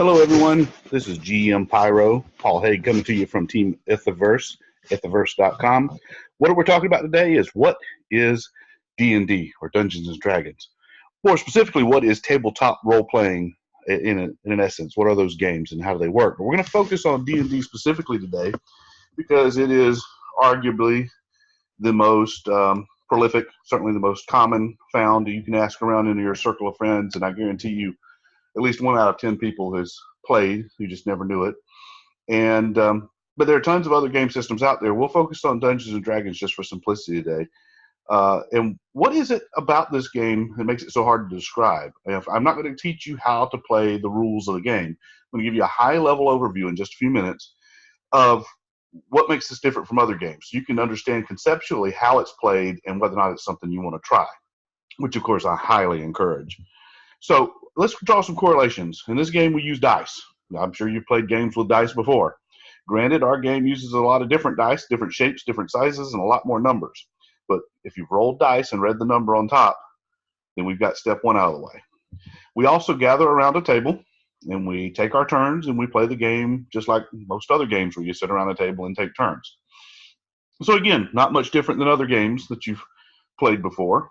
Hello, everyone. This is GM Pyro, Paul Haig, coming to you from Team Itherverse, Itherverse.com. What we're talking about today is what is D&D, or Dungeons and Dragons. More specifically, what is tabletop role-playing in an essence? What are those games and how do they work? But we're going to focus on D&D specifically today because it is arguably the most prolific, certainly the most common found. You can ask around in your circle of friends, and I guarantee you at least 1 out of 10 people has played, you just never knew it. And but there are tons of other game systems out there. We'll focus on Dungeons and Dragons just for simplicity today. And what is it about this game that makes it so hard to describe? I'm not going to teach you how to play the rules of the game. I'm going to give you a high-level overview in just a few minutes of what makes this different from other games. You can understand conceptually how it's played and whether or not it's something you want to try, which, of course, I highly encourage. So let's draw some correlations. In this game, we use dice. I'm sure you've played games with dice before. Granted, our game uses a lot of different dice, different shapes, different sizes, and a lot more numbers. But if you've rolled dice and read the number on top, then we've got step one out of the way. We also gather around a table, and we take our turns, and we play the game just like most other games where you sit around a table and take turns. So again, not much different than other games that you've played before.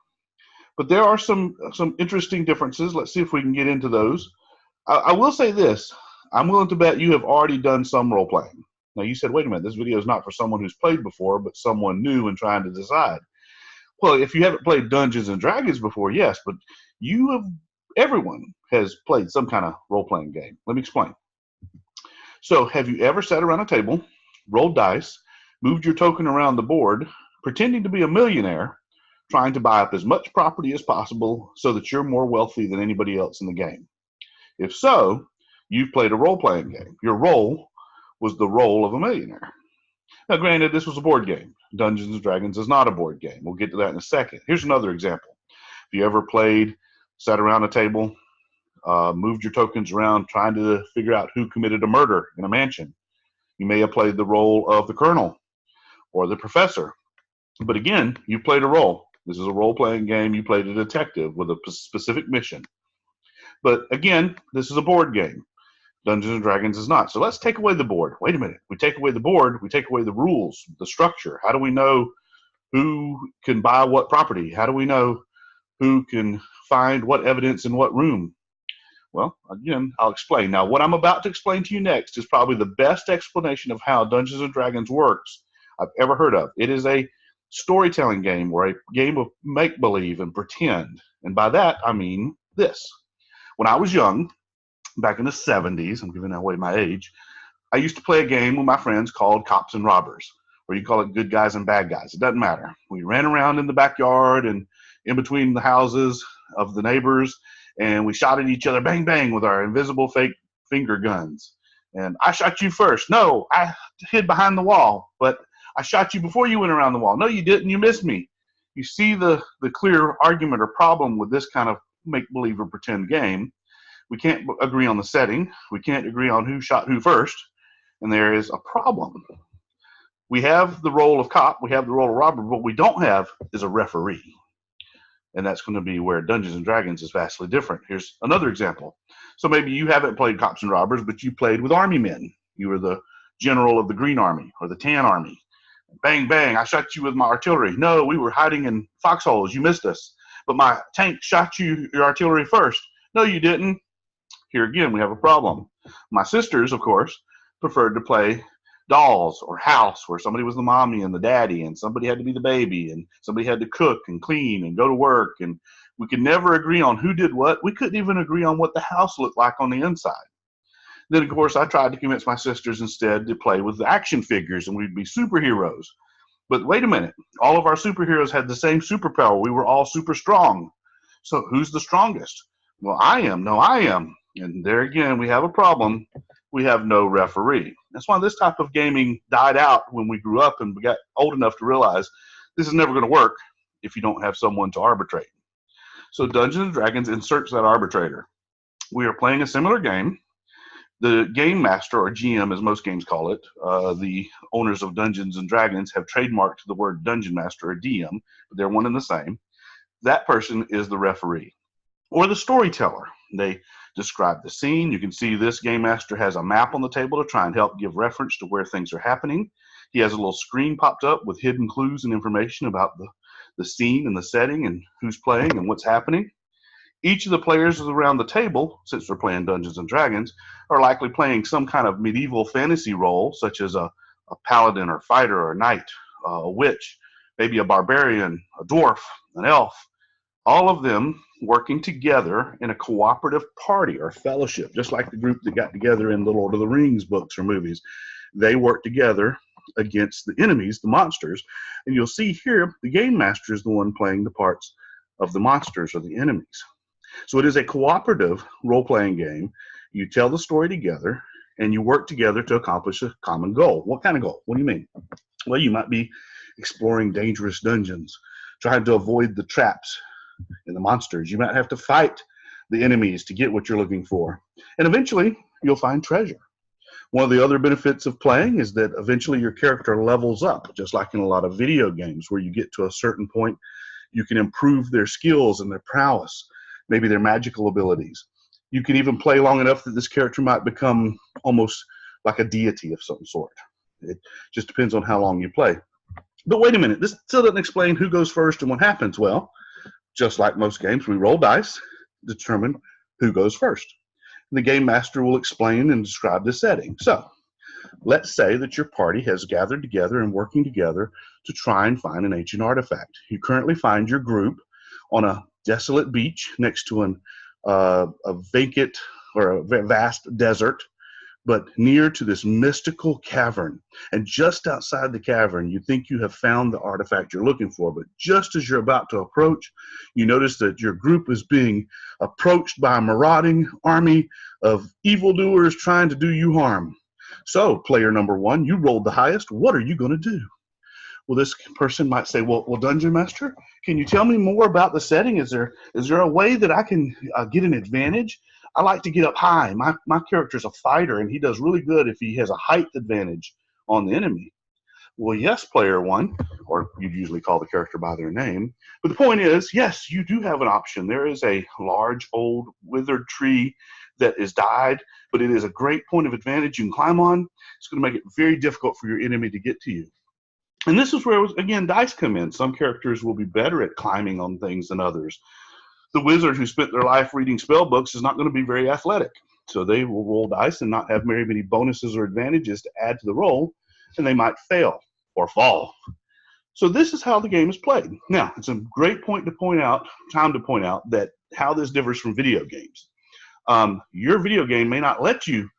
But there are some interesting differences. Let's see if we can get into those. I will say this. I'm willing to bet you have already done some role-playing. Now, you said, wait a minute, this video is not for someone who's played before, but someone new and trying to decide. Well, if you haven't played Dungeons and Dragons before, yes, but everyone has played some kind of role-playing game. Let me explain. So have you ever sat around a table, rolled dice, moved your token around the board, pretending to be a millionaire, trying to buy up as much property as possible so that you're more wealthy than anybody else in the game? If so, you've played a role-playing game. Your role was the role of a millionaire. Now, granted, this was a board game. Dungeons and Dragons is not a board game. We'll get to that in a second. Here's another example. If you ever sat around a table, moved your tokens around trying to figure out who committed a murder in a mansion, you may have played the role of the colonel or the professor. But again, you played a role. This is a role-playing game. You played a detective with a specific mission. But again, this is a board game. Dungeons and Dragons is not. So let's take away the board. Wait a minute. We take away the board. We take away the rules, the structure. How do we know who can buy what property? How do we know who can find what evidence in what room? Well, again, I'll explain. Now, what I'm about to explain to you next is probably the best explanation of how Dungeons and Dragons works I've ever heard of. It is a storytelling game or a game of make-believe and pretend. And by that, I mean this. When I was young, back in the 70s, I'm giving away my age, I used to play a game with my friends called Cops and Robbers, or you call it Good Guys and Bad Guys. It doesn't matter. We ran around in the backyard and in between the houses of the neighbors, and we shot at each other, bang, bang, with our invisible fake finger guns. And I shot you first. No, I hid behind the wall, but I shot you before you went around the wall. No, you didn't. You missed me. You see the clear argument or problem with this kind of make-believe or pretend game. We can't agree on the setting. We can't agree on who shot who first. And there is a problem. We have the role of cop. We have the role of robber. What we don't have is a referee. And that's going to be where Dungeons and Dragons is vastly different. Here's another example. So maybe you haven't played Cops and Robbers, but you played with Army men. You were the general of the Green Army or the Tan Army. Bang, bang, I shot you with my artillery. No, we were hiding in foxholes. You missed us. But my tank shot your artillery first. No, you didn't. Here again, we have a problem. My sisters, of course, preferred to play dolls or house, where somebody was the mommy and the daddy, and somebody had to be the baby, and somebody had to cook and clean and go to work. And we could never agree on who did what. We couldn't even agree on what the house looked like on the inside. Then, of course, I tried to convince my sisters instead to play with the action figures, and we'd be superheroes. But wait a minute. All of our superheroes had the same superpower. We were all super strong. So who's the strongest? Well, I am. No, I am. And there again, we have a problem. We have no referee. That's why this type of gaming died out when we grew up and we got old enough to realize this is never going to work if you don't have someone to arbitrate. So Dungeons and Dragons inserts that arbitrator. We are playing a similar game. The game master, or GM as most games call it, the owners of Dungeons and Dragons have trademarked the word Dungeon Master or DM, but they're one and the same. That person is the referee or the storyteller. They describe the scene. You can see this game master has a map on the table to try and help give reference to where things are happening. He has a little screen popped up with hidden clues and information about the scene and the setting and who's playing and what's happening. Each of the players around the table, since we're playing Dungeons and Dragons, are likely playing some kind of medieval fantasy role, such as a paladin or fighter or a knight, a witch, maybe a barbarian, a dwarf, an elf, all of them working together in a cooperative party or fellowship, just like the group that got together in the Lord of the Rings books or movies. They work together against the enemies, the monsters, and you'll see here the game master is the one playing the parts of the monsters or the enemies. So it is a cooperative role-playing game. You tell the story together, and you work together to accomplish a common goal. What kind of goal? What do you mean? Well, you might be exploring dangerous dungeons, trying to avoid the traps and the monsters. You might have to fight the enemies to get what you're looking for. And eventually, you'll find treasure. One of the other benefits of playing is that eventually your character levels up, just like in a lot of video games where you get to a certain point, you can improve their skills and their prowess, maybe their magical abilities. You can even play long enough that this character might become almost like a deity of some sort. It just depends on how long you play. But wait a minute, this still doesn't explain who goes first and what happens. Well, just like most games, we roll dice to determine who goes first. The game master will explain and describe the setting. So, let's say that your party has gathered together and working together to try and find an ancient artifact. You currently find your group on a desolate beach next to a vacant or a vast desert, but near to this mystical cavern. And just outside the cavern, you think you have found the artifact you're looking for, but just as you're about to approach, you notice that your group is being approached by a marauding army of evildoers trying to do you harm. So, player number one, you rolled the highest. What are you going to do? Well, this person might say, well, Dungeon Master, can you tell me more about the setting? Is there a way that I can get an advantage? I like to get up high. My character's a fighter, and he does really good if he has a height advantage on the enemy. Well, yes, player one, or you'd usually call the character by their name. But the point is, yes, you do have an option. There is a large, old, withered tree that is died, but it is a great point of advantage you can climb on. It's going to make it very difficult for your enemy to get to you. And this is where, again, dice come in. Some characters will be better at climbing on things than others. The wizard who spent their life reading spell books is not going to be very athletic. So they will roll dice and not have very many bonuses or advantages to add to the roll, and they might fail or fall. So this is how the game is played. Now, it's a great time to point out that how this differs from video games. Your video game may not let you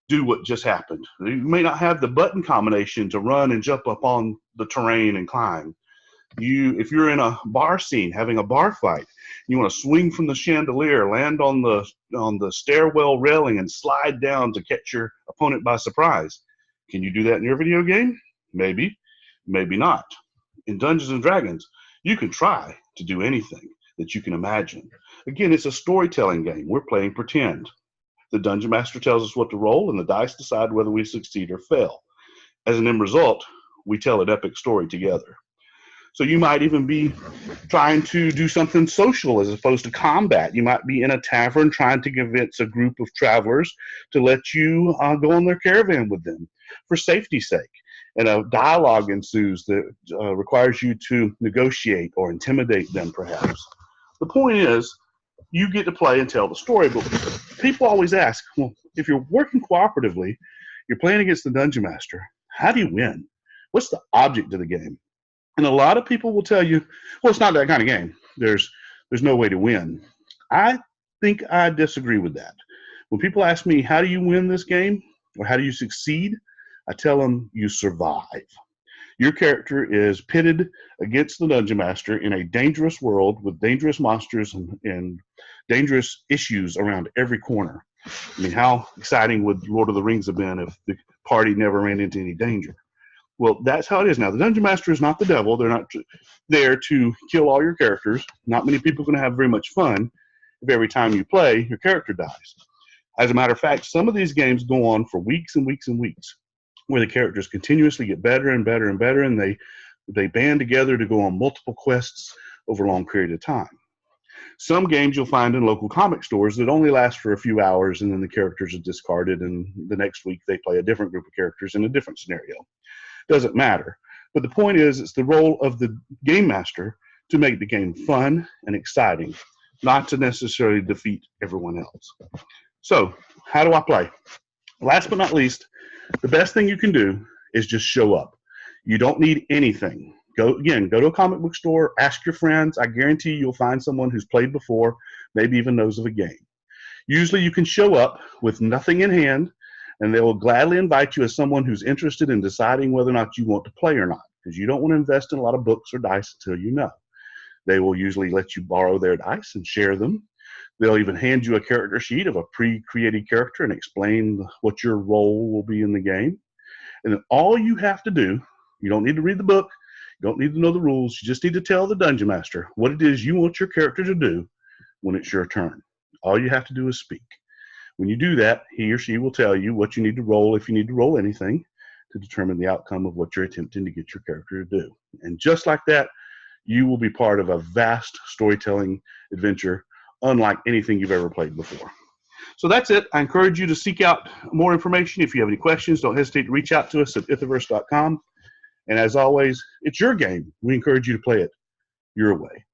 do what just happened. You may not have the button combination to run and jump up on the terrain and climb. If you're in a bar scene having a bar fight, you want to swing from the chandelier, land on the stairwell railing, and slide down to catch your opponent by surprise. Can you do that in your video game? Maybe, maybe not. In Dungeons and Dragons, you can try to do anything that you can imagine. Again, it's a storytelling game. We're playing pretend. The Dungeon Master tells us what to roll, and the dice decide whether we succeed or fail. As an end result, we tell an epic story together. So you might even be trying to do something social as opposed to combat. You might be in a tavern trying to convince a group of travelers to let you go on their caravan with them for safety's sake. And a dialogue ensues that requires you to negotiate or intimidate them, perhaps. The point is, you get to play and tell the story, but people always ask, well, if you're working cooperatively, you're playing against the Dungeon Master, how do you win? What's the object of the game? And a lot of people will tell you, well, it's not that kind of game. There's no way to win. I think I disagree with that. When people ask me, how do you win this game? Or how do you succeed? I tell them, you survive. Your character is pitted against the Dungeon Master in a dangerous world with dangerous monsters and dangerous issues around every corner. I mean, how exciting would Lord of the Rings have been if the party never ran into any danger? Well, that's how it is now. The Dungeon Master is not the devil. They're not there to kill all your characters. Not many people are going to have very much fun if every time you play, your character dies. As a matter of fact, some of these games go on for weeks and weeks and weeks, where the characters continuously get better and better and better, and they band together to go on multiple quests over a long period of time. Some games you'll find in local comic stores that only last for a few hours, and then the characters are discarded, and the next week they play a different group of characters in a different scenario. Doesn't matter. But the point is, it's the role of the game master to make the game fun and exciting, not to necessarily defeat everyone else. So, how do I play? Last but not least, the best thing you can do is just show up. You don't need anything. Go to a comic book store, ask your friends. I guarantee you'll find someone who's played before, maybe even knows of a game. Usually you can show up with nothing in hand, and they will gladly invite you as someone who's interested in deciding whether or not you want to play or not, because you don't want to invest in a lot of books or dice until you know. They will usually let you borrow their dice and share them. They'll even hand you a character sheet of a pre-created character and explain what your role will be in the game. And then all you have to do, you don't need to read the book, you don't need to know the rules, you just need to tell the dungeon master what it is you want your character to do when it's your turn. All you have to do is speak. When you do that, he or she will tell you what you need to roll, if you need to roll anything, to determine the outcome of what you're attempting to get your character to do. And just like that, you will be part of a vast storytelling adventure unlike anything you've ever played before. So that's it. I encourage you to seek out more information. If you have any questions, don't hesitate to reach out to us at Itherverse.com. And as always, it's your game. We encourage you to play it your way.